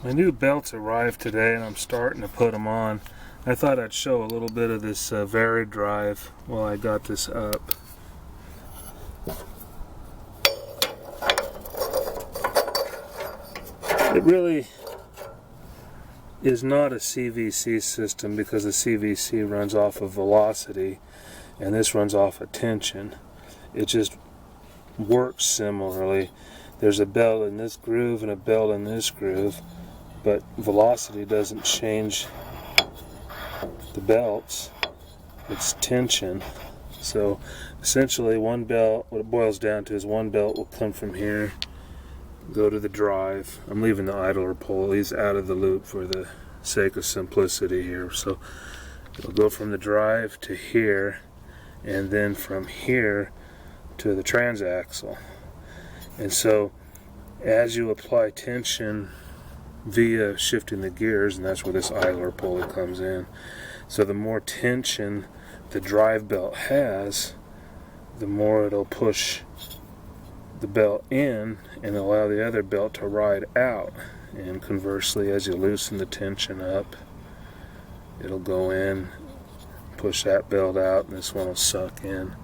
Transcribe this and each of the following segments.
My new belts arrived today and I'm starting to put them on. I thought I'd show a little bit of this varied drive while I got this up. It really is not a CVC system because the CVC runs off of velocity and this runs off of tension. It just works similarly. There's a belt in this groove and a belt in this groove, but velocity doesn't change the belts. It's tension. So essentially one belt, what it boils down to is one belt will come from here, go to the drive. I'm leaving the idler pole, he's out of the loop for the sake of simplicity here. So it'll go from the drive to here, and then from here to the transaxle. And so as you apply tension via shifting the gears, and that's where this idler pulley comes in, so the more tension the drive belt has, the more it'll push the belt in and allow the other belt to ride out. And conversely, as you loosen the tension up, it'll go in, push that belt out, and this one will suck in.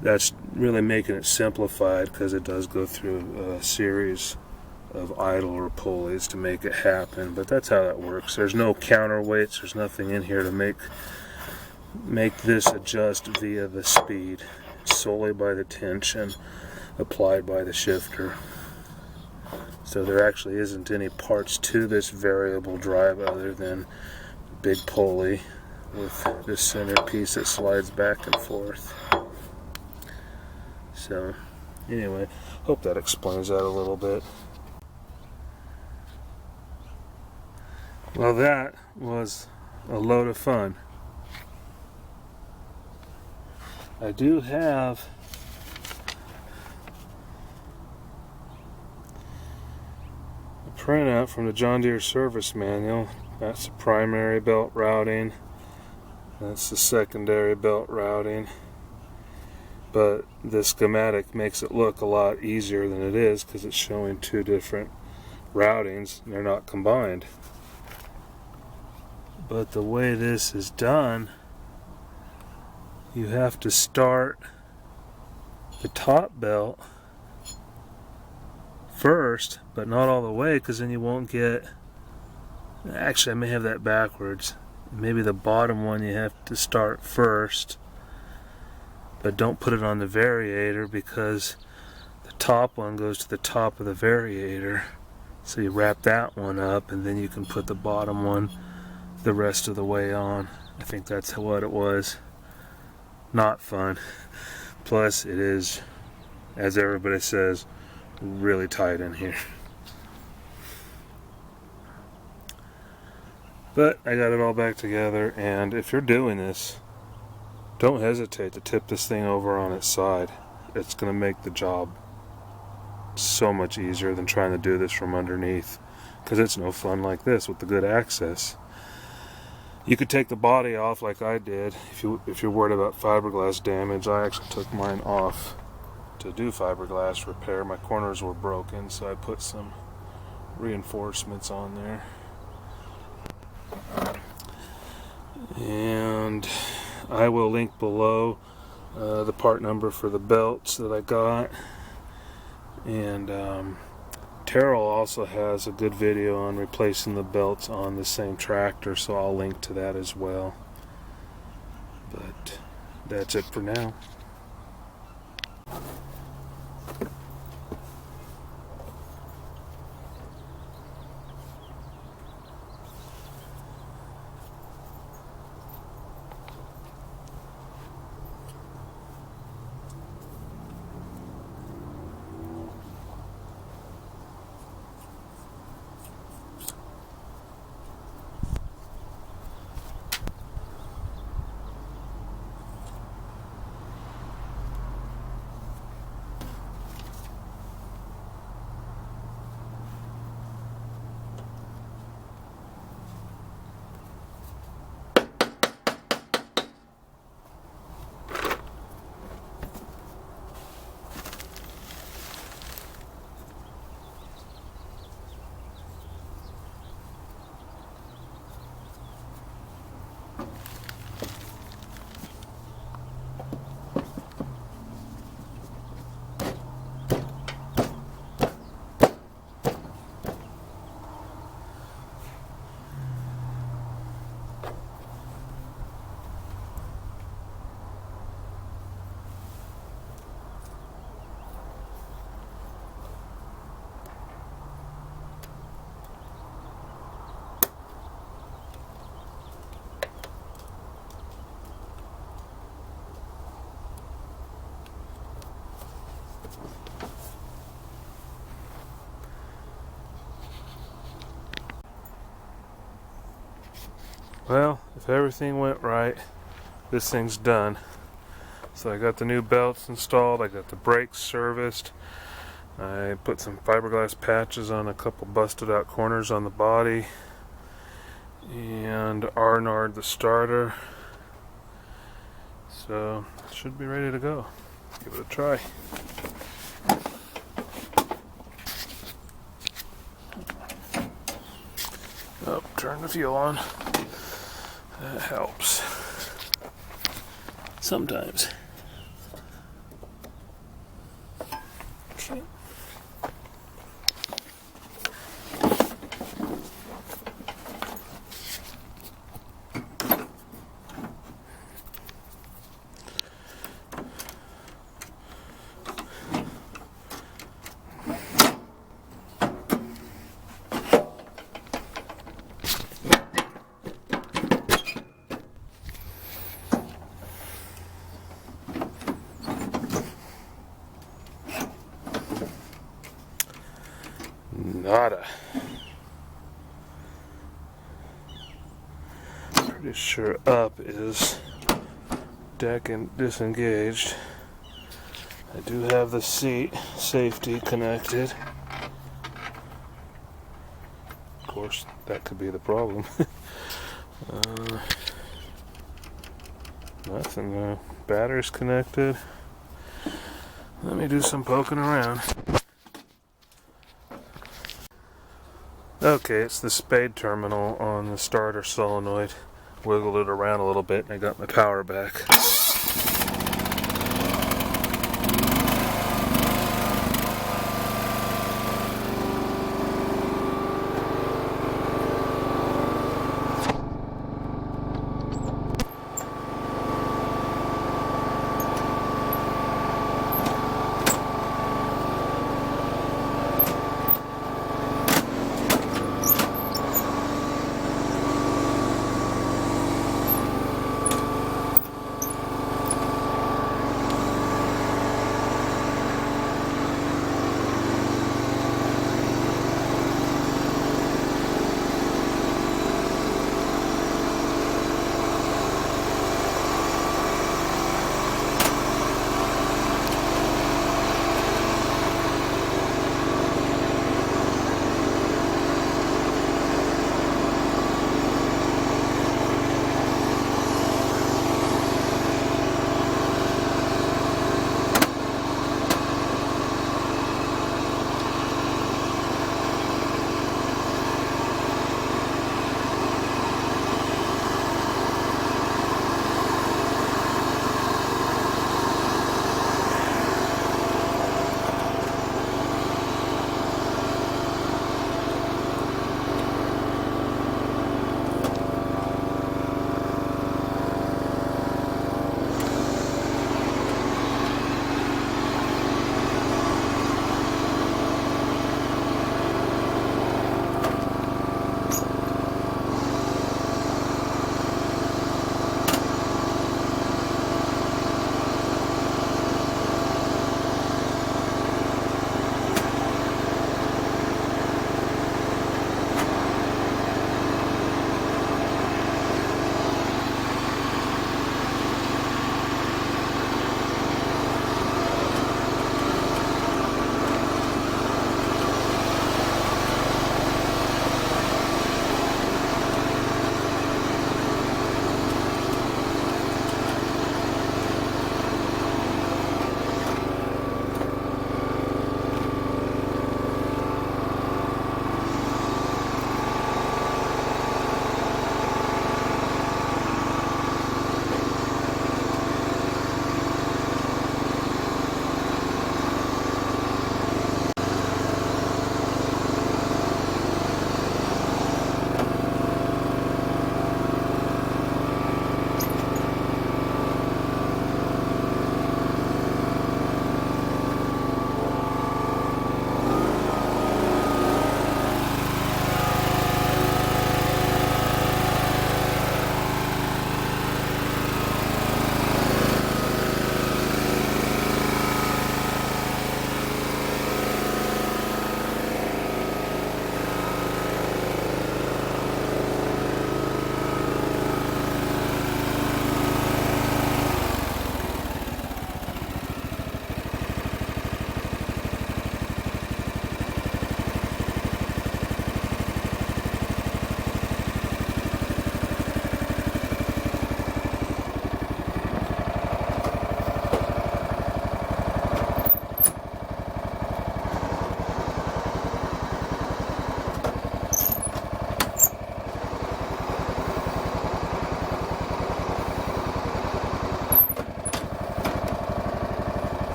That's really making it simplified because it does go through a series of idler pulleys to make it happen, but that's how that works. There's no counterweights, there's nothing in here to make this adjust via the speed. It's solely by the tension applied by the shifter. So there actually isn't any parts to this variable drive other than a big pulley with this center piece that slides back and forth. So anyway, hope that explains that a little bit. Well, that was a load of fun. I do have a printout from the John Deere service manual. That's the primary belt routing. That's the secondary belt routing. But the schematic makes it look a lot easier than it is because it's showing two different routings and they're not combined. But the way this is done, you have to start the top belt first, but not all the way, because then you won't get, actually I may have that backwards. Maybe the bottom one you have to start first, but don't put it on the variator because the top one goes to the top of the variator. So you wrap that one up and then you can put the bottom one the rest of the way on. I think that's what it was. Not fun. Plus it is, as everybody says, really tight in here. But I got it all back together, and if you're doing this, don't hesitate to tip this thing over on its side. It's going to make the job so much easier than trying to do this from underneath, because it's no fun like this with the good access. You could take the body off like I did if you're worried about fiberglass damage. I actually took mine off to do fiberglass repair. My corners were broken, so I put some reinforcements on there. And I will link below the part number for the belts that I got. And Terrell also has a good video on replacing the belts on the same tractor, so I'll link to that as well. But that's it for now. Well, if everything went right, this thing's done. So I got the new belts installed, I got the brakes serviced, I put some fiberglass patches on a couple busted out corners on the body, and R&R'd the starter. So it should be ready to go. Give it a try. Oh, turn the fuel on. That helps. Sometimes. Okay. Nada. Pretty sure up is deck and disengaged. I do have the seat safety connected. Of course, that could be the problem. Nothing. Battery's connected. Let me do some poking around. Okay, it's the spade terminal on the starter solenoid. Wiggled it around a little bit and I got my power back.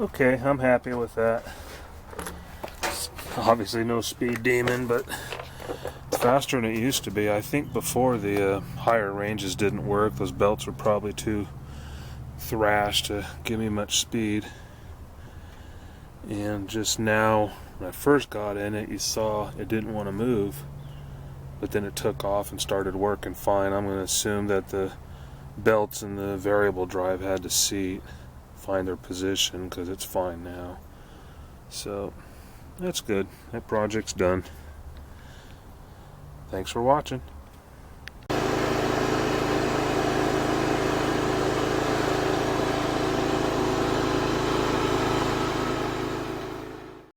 Okay, I'm happy with that. Obviously no speed demon, but it's faster than it used to be. I think before the higher ranges didn't work, those belts were probably too thrashed to give me much speed. And just now, when I first got in it, you saw it didn't want to move, but then it took off and started working fine. I'm going to assume that the belts and the variable drive had to seat, find their position, because it's fine now. So that's good. That project's done. Thanks for watching.